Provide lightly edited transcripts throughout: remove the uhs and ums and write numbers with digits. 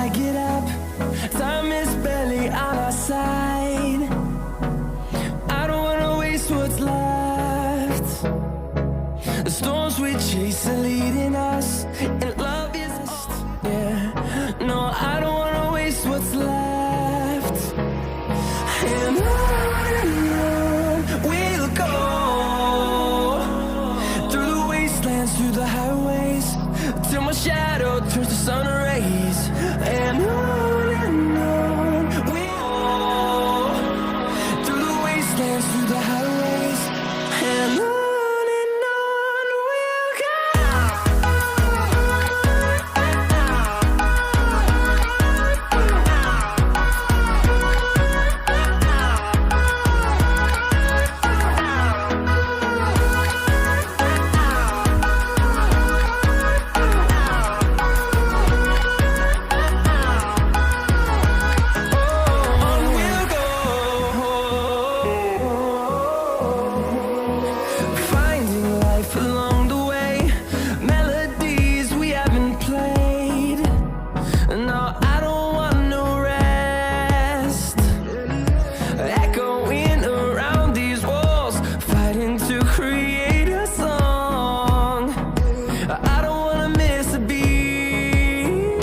I get up. Time is barely on our side. I don't wanna waste what's left. The storms we chase are leading us, and love is yeah. No, I don't wanna waste what's left. And on we'll go, through the wastelands, through the highways, till my shadow turns to sun rays. And on we'll go, through the wastelands, through the highways, and on. Along the way, melodies we haven't played. No, I don't want no rest. Echoing around these walls, fighting to create a song. I don't wanna miss a beat.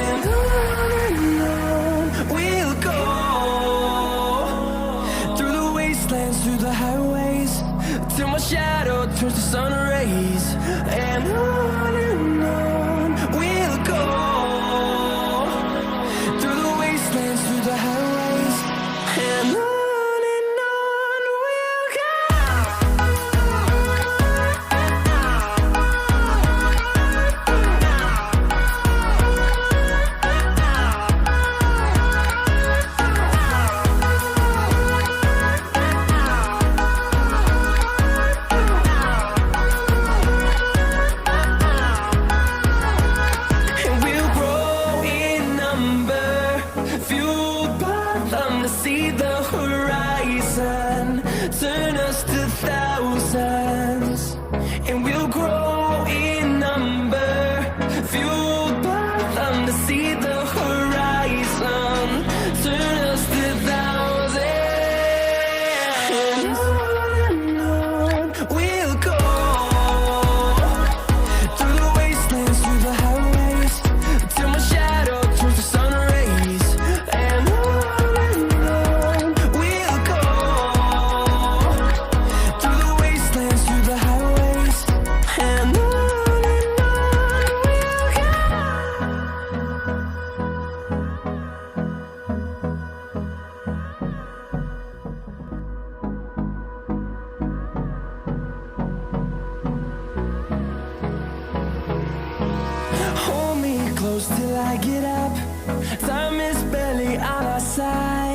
And on we'll go, through the wastelands, through the highways, till my shadow turns to sun rays. And on we'll go, through the wastelands, through the highways, and on we'll go. Fueled by them to see the horizon, turn us to thousands, and we'll grow in number. Fueled by them to see the horizon, turn us to thousands, and on we'll go, through the wastelands, through the highways, till my shadow turns to sun rays. And on we'll go, through the wastelands, through the highways, and on we'll go. Hold me close till I get up. Time is barely on our side.